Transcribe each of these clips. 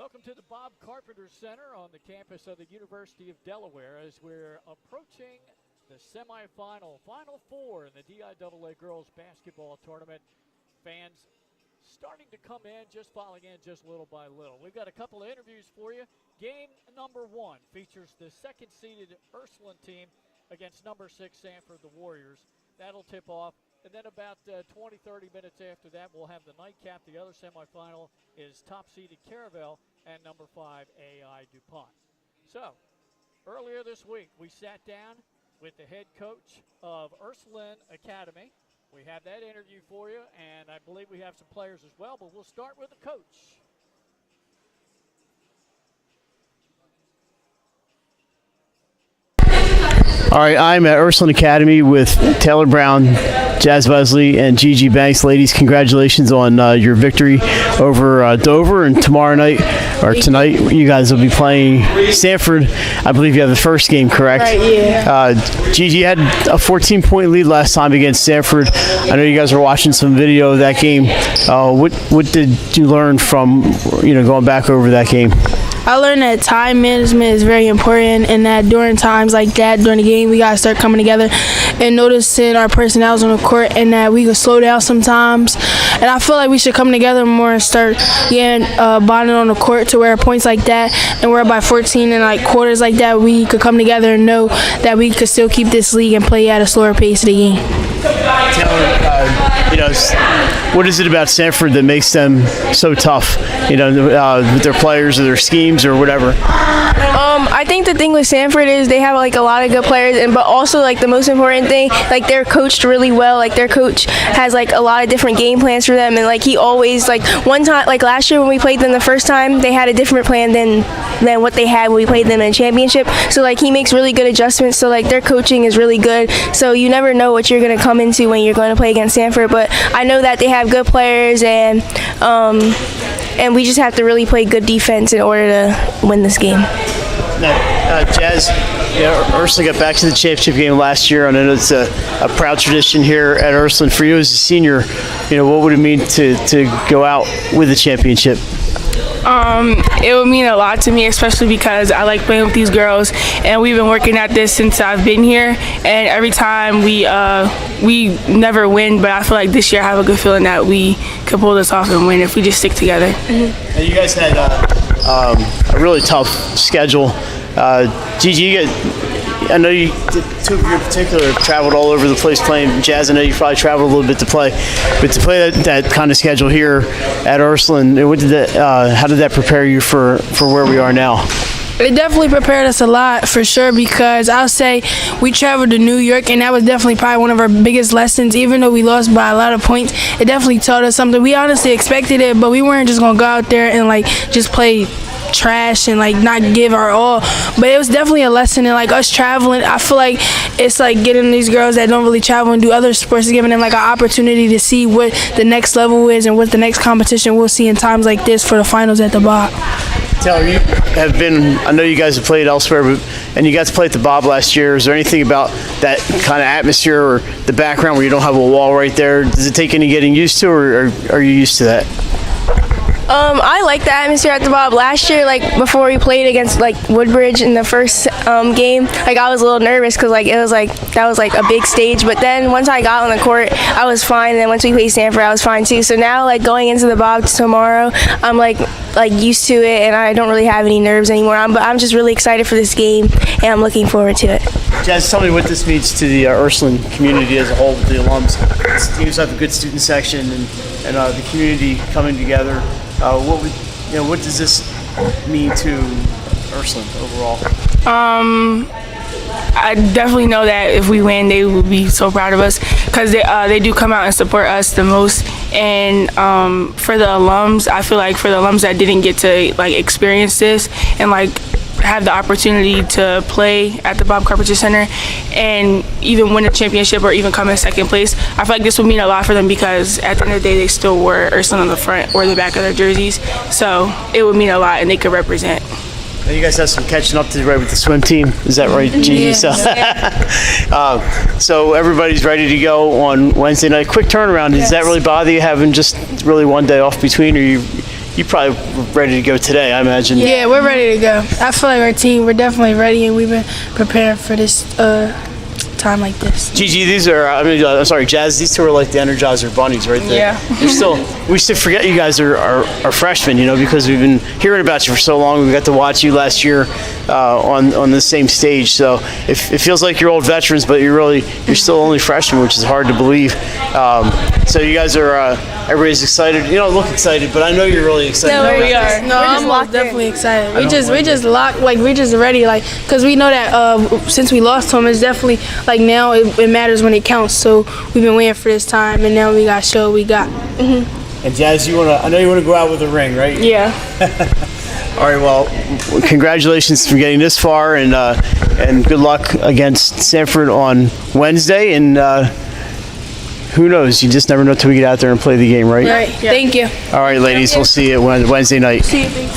Welcome to the Bob Carpenter Center on the campus of the University of Delaware as we're approaching the semifinal, Final Four in the DIAA Girls Basketball Tournament. Fans starting to come in, just filing in just little by little. We've got a couple of interviews for you. Game number one features the second-seeded Ursuline team against number 6 Sanford, the Warriors. That'll tip off. And then about 20, 30 minutes after that, we'll have the nightcap. The other semifinal is top-seeded Caravel and number 5 AI DuPont. So, earlier this week, we sat down with the head coach of Ursuline Academy. We have that interview for you, and I believe we have some players as well, but we'll start with the coach. All right, I'm at Ursuline Academy with Taylor Brown, Jazz Wesley, and Gigi Banks. Ladies, congratulations on your victory over Dover. And tomorrow night, or tonight, you guys will be playing Sanford. I believe you have the first game, correct? Right, yeah. Gigi had a 14-point lead last time against Sanford. I know you guys were watching some video of that game. What did you learn from going back over that game? I learned that time management is very important, and that during times like that, during the game, we got to start coming together and noticing our personnels on the court, and that we could slow down sometimes. And I feel like we should come together more and start getting bonding on the court to where points like that, and we're by 14 and like quarters like that, we could come together and know that we could still keep this league and play at a slower pace of the game. Taylor, what is it about Sanford that makes them so tough? With their players or their schemes or whatever. I think the thing with Sanford is they have like a lot of good players, but also like the most important thing, like they're coached really well. Like their coach has like a lot of different game plans for them, and like he always like one time, like last year when we played them the first time, they had a different plan than what they had when we played them in a championship. So like he makes really good adjustments. So like their coaching is really good. So you never know what you're gonna come into when you're going to play against Sanford. But I know that they have good players, and we just have to really play good defense in order to win this game. Now, Jazz, Ursuline got back to the championship game last year, and I know it's a proud tradition here at Ursuline. For you as a senior, what would it mean to go out with a championship? It would mean a lot to me, especially because I like playing with these girls, and we've been working at this since I've been here. And every time we never win, but I feel like this year I have a good feeling that we could pull this off and win if we just stick together. Mm-hmm. And you guys had a really tough schedule. Gigi, I know you two of you in particular traveled all over the place playing. Jazz, I know you probably traveled a little bit to play, but to play that kind of schedule here at Ursuline, how did that prepare you for where we are now? It definitely prepared us a lot, for sure, because I'll say we traveled to New York, and that was definitely probably one of our biggest lessons. Even though we lost by a lot of points, it definitely taught us something. We honestly expected it, but we weren't just going to go out there and like just play trash and like not give our all. But it was definitely a lesson in like us traveling. I feel like it's like getting these girls that don't really travel and do other sports, giving them like an opportunity to see what the next level is and what the next competition we'll see in times like this for the finals at the Bob. Taylor, you have been, I know you guys have played elsewhere, and you got to play at the Bob last year. Is there anything about that kind of atmosphere or the background where you don't have a wall right there? Does it take any getting used to, or are you used to that? I like the atmosphere at the Bob. Last year, like before we played against like Woodbridge in the first game, like I was a little nervous because like that was like a big stage. But then once I got on the court, I was fine. And then once we played Sanford, I was fine too. So now like going into the Bob tomorrow, I'm like used to it, and I don't really have any nerves anymore. But I'm just really excited for this game, and I'm looking forward to it. Jazz, tell me what this means to the Ursuline community as a whole, with the alums. It seems like a good student section and the community coming together. What does this mean to Ursuline overall? I definitely know that if we win, they will be so proud of us because they do come out and support us the most. And for the alums, I feel like for the alums that didn't get to like experience this and like have the opportunity to play at the Bob Carpenter Center and even win a championship or even come in second place, I feel like this would mean a lot for them because at the end of the day, they still wore Ursuline on the front or the back of their jerseys. So it would mean a lot, and they could represent. You guys have some catching up to do right with the swim team. Is that right, Gigi? Yeah. So everybody's ready to go on Wednesday night. Quick turnaround. Does that really bother you having just really one day off between, or you you probably ready to go today, I imagine. Yeah, we're ready to go. I feel like our team, we're definitely ready, and we've been preparing for this time like this. Gigi, these are, I'm sorry, Jazz, these two are like the Energizer bunnies right there. Yeah. We still forget you guys are freshmen, because we've been hearing about you for so long. We got to watch you last year on the same stage. So it feels like you're old veterans, but you're still only freshmen, which is hard to believe. So you guys are, everybody's excited. You don't look excited, but I know you're really excited. No, we are. No, I'm definitely excited. We just locked, we just ready, because we know that since we lost to them, it's definitely, now it matters when it counts. So we've been waiting for this time, and now we got to show what we got. And Jazz, I know you want to go out with a ring, right? Yeah. All right, well, congratulations for getting this far, and good luck against Sanford on Wednesday. And who knows? You just never know until we get out there and play the game, right? All right. Yeah. Thank you. All right, ladies. We'll see you Wednesday night. See you.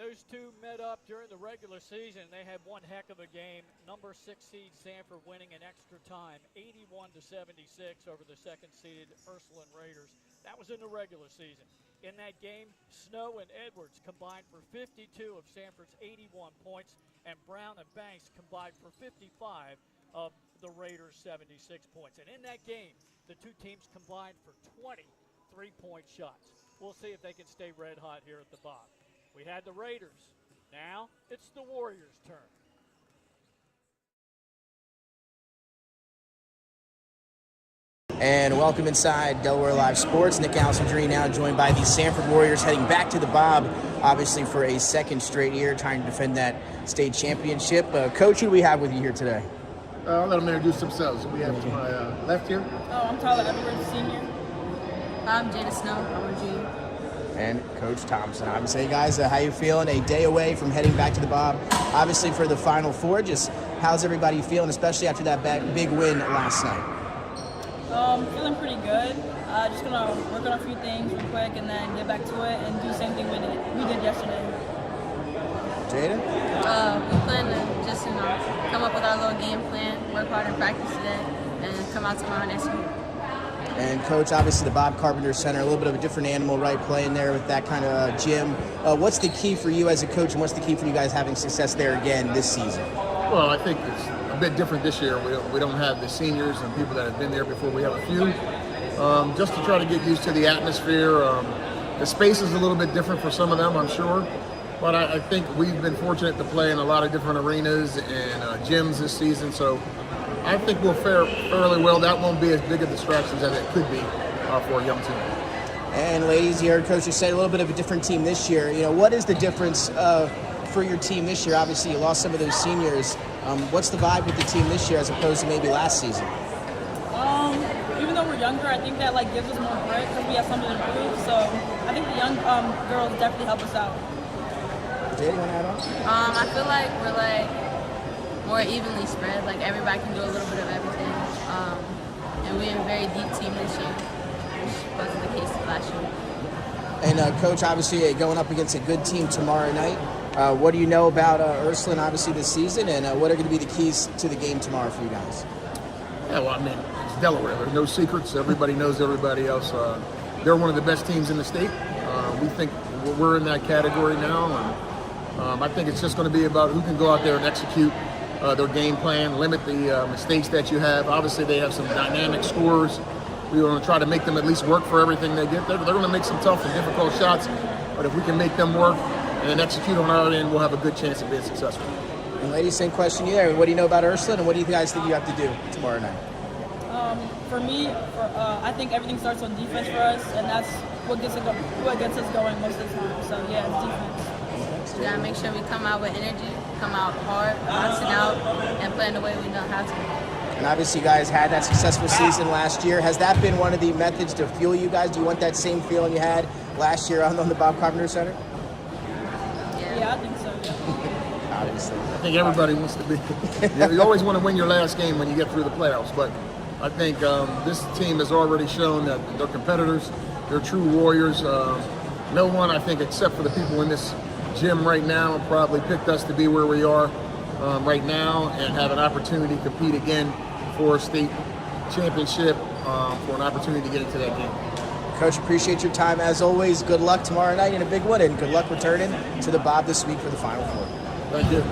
Those two met up during the regular season. They had one heck of a game. Number 6 seed Sanford winning in extra time, 81-76 over the second seeded Ursuline Raiders. That was in the regular season. In that game, Snow and Edwards combined for 52 of Sanford's 81 points, and Brown and Banks combined for 55 of the Raiders' 76 points. And in that game, the two teams combined for 20 3-point shots. We'll see if they can stay red hot here at the Bob. We had the Raiders. Now it's the Warriors' turn. And welcome inside Delaware Live Sports. Nick Alessandrini now joined by the Sanford Warriors, heading back to the Bob, obviously for a second straight year, trying to defend that state championship. Coach, who do we have with you here today? I'll let them introduce themselves. We have to my left here. I'm Tyler Edwards, senior. I'm Jada Snow. I'm a junior. And Coach Thompson. Obviously, guys, how you feeling? A day away from heading back to the Bob, obviously for the Final Four. Just how's everybody feeling, especially after that big win last night? Feeling pretty good. Just gonna work on a few things real quick and then get back to it and do the same thing we did yesterday. Jada? We plan to just come up with our little game plan, work hard in practice today, and come out tomorrow and execute. And Coach, obviously the Bob Carpenter Center, a little bit of a different animal, right, playing there with that kind of gym. What's the key for you as a coach, and what's the key for you guys having success there again this season? Well, I think it's a bit different this year. We don't have the seniors and people that have been there before. We have a few. Just to try to get used to the atmosphere. The space is a little bit different for some of them, I'm sure. But I think we've been fortunate to play in a lot of different arenas and gyms this season. So I think we'll fare fairly well. That won't be as big a distraction as it could be for a young team. And ladies, you heard Coach, you said a little bit of a different team this year. What is the difference for your team this year? Obviously, you lost some of those seniors. What's the vibe with the team this year as opposed to maybe last season? Even though we're younger, I think that gives us more grit because we have something to prove. So I think the young girls definitely help us out. Jay, you want to add on? I feel like we're more evenly spread. Everybody can do a little bit of everything. And we're a very deep team this year, which wasn't the case last year. And Coach, obviously going up against a good team tomorrow night. What do you know about Ursuline, obviously, this season, and what are going to be the keys to the game tomorrow for you guys? Yeah, well, it's Delaware. There's no secrets. Everybody knows everybody else. They're one of the best teams in the state. We think we're in that category now, and I think it's just going to be about who can go out there and execute their game plan, limit the mistakes that you have. Obviously, they have some dynamic scorers. We want to try to make them at least work for everything they get. They're going to make some tough and difficult shots, but if we can make them work and then execute on our end, we'll have a good chance of being successful. And ladies, same question to you there. What do you know about Ursuline, and what do you guys think you have to do tomorrow night? For me, I think everything starts on defense for us, and that's what gets us going most of the time. So yeah, it's defense. We gotta make sure we come out with energy, come out hard, boxing out, and playing the way we know how to. And obviously, you guys had that successful season last year. Has that been one of the methods to fuel you guys? Do you want that same feeling you had last year on the Bob Carpenter Center? Yeah, I think so. Yeah. Obviously. I think everybody wants to be. You always want to win your last game when you get through the playoffs, but I think this team has already shown that they're competitors. They're true warriors. No one, I think, except for the people in this gym right now, probably picked us to be where we are. right now and have an opportunity to compete again for a state championship, for an opportunity to get into that game. Coach, appreciate your time as always. Good luck tomorrow night in a big win, and good luck returning to the Bob this week for the Final Four. Thank you.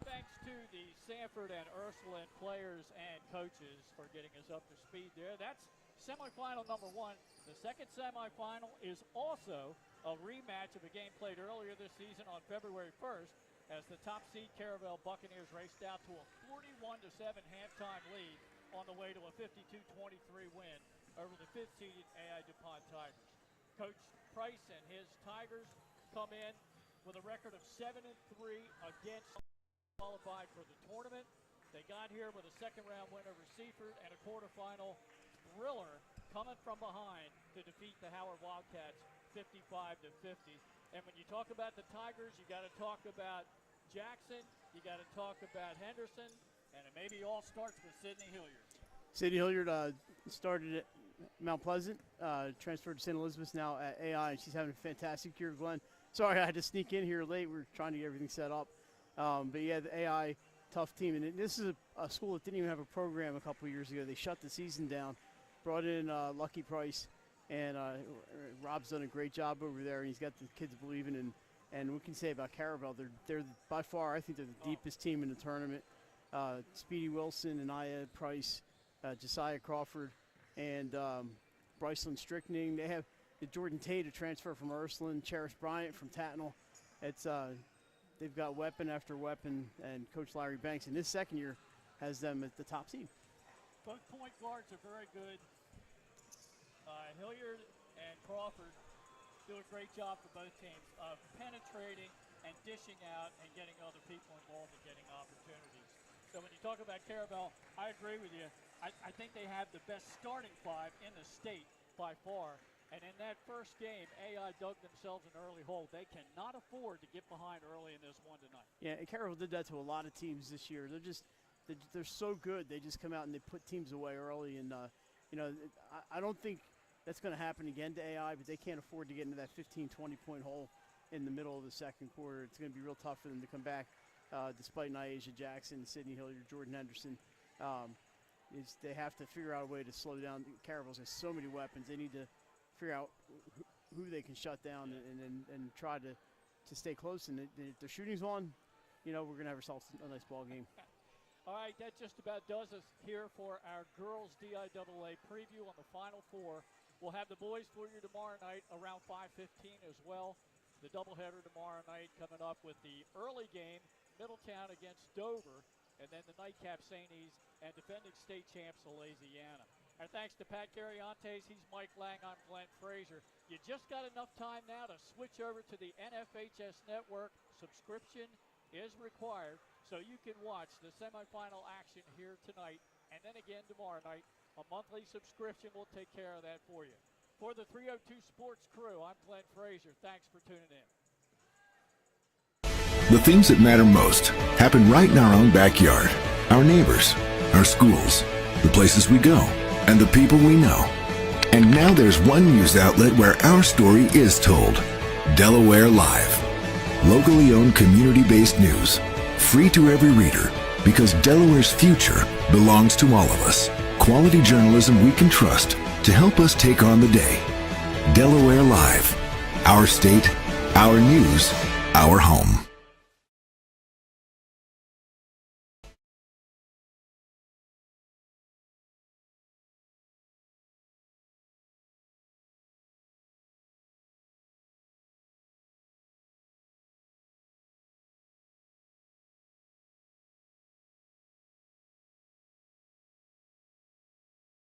Thanks to the Sanford and Ursuline players and coaches for getting us up to speed there. That's semifinal number one. The second semifinal is also a rematch of a game played earlier this season on February 1st as the top seed Caravel Buccaneers raced out to a 41-7 halftime lead on the way to a 52-23 win over the 5th seeded AI DuPont Tigers. Coach Price and his Tigers come in with a record of 7-3 against qualified for the tournament. They got here with a second round win over Seaford and a quarterfinal thriller coming from behind to defeat the Howard Wildcats 55-50. And when you talk about the Tigers, you got to talk about Jackson, you got to talk about Henderson, and it maybe all starts with Sydney Hilliard. Sydney Hilliard started at Mount Pleasant, transferred to St. Elizabeth's now at AI, and she's having a fantastic year, Glenn. Sorry I had to sneak in here late. We were trying to get everything set up. But yeah, the AI, tough team. And this is a school that didn't even have a program a couple of years ago. They shut the season down, brought in Lucky Price, and Rob's done a great job over there. And he's got the kids believing. And we can say about Caravel, they're by far, I think they're the deepest team in the tournament. Speedy Wilson, Anaya Price, Josiah Crawford, and Bryceland Strickning. They have the Jordan Tate, a transfer from Ursuline, Cherish Bryant from Tatnall. It's they've got weapon after weapon, and Coach Larry Banks in his second year has them at the top seed. Both point guards are very good. Hilliard and Crawford do a great job for both teams of penetrating and dishing out and getting other people involved and getting opportunities. So when you talk about Caravel, I agree with you. I think they have the best starting five in the state by far. And in that first game, AI dug themselves an early hole. They cannot afford to get behind early in this one tonight. Yeah, and Caravel did that to a lot of teams this year. They're so good. They just come out and they put teams away early. And, I don't think that's going to happen again to AI, but they can't afford to get into that 15, 20-point hole in the middle of the second quarter. It's going to be real tough for them to come back despite Nyasia Jackson, Sydney Hilliard, Jordan Henderson. They have to figure out a way to slow down. Caravel's has so many weapons. They need to figure out who they can shut down and try to stay close. And if the shooting's on, we're going to have ourselves a nice ball game. All right, that just about does us here for our girls DIAA preview on the Final Four. We'll have the boys for you tomorrow night around 5:15 as well. The doubleheader tomorrow night coming up with the early game, Middletown against Dover, and then the nightcap St. E's and defending state champs Louisiana. Our thanks to Pat Carriantes. He's Mike Lang. I'm Glenn Frazier. You just got enough time now to switch over to the NFHS network. Subscription is required so you can watch the semifinal action here tonight and then again tomorrow night. A monthly subscription will take care of that for you. For the 302 Sports crew, I'm Glenn Frazier. Thanks for tuning in. The things that matter most happen right in our own backyard. Our neighbors, our schools, the places we go, and the people we know. And now there's one news outlet where our story is told. Delaware Live. Locally owned, community-based news. Free to every reader, because Delaware's future belongs to all of us. Quality journalism we can trust to help us take on the day. Delaware Live. Our state, our news, our home.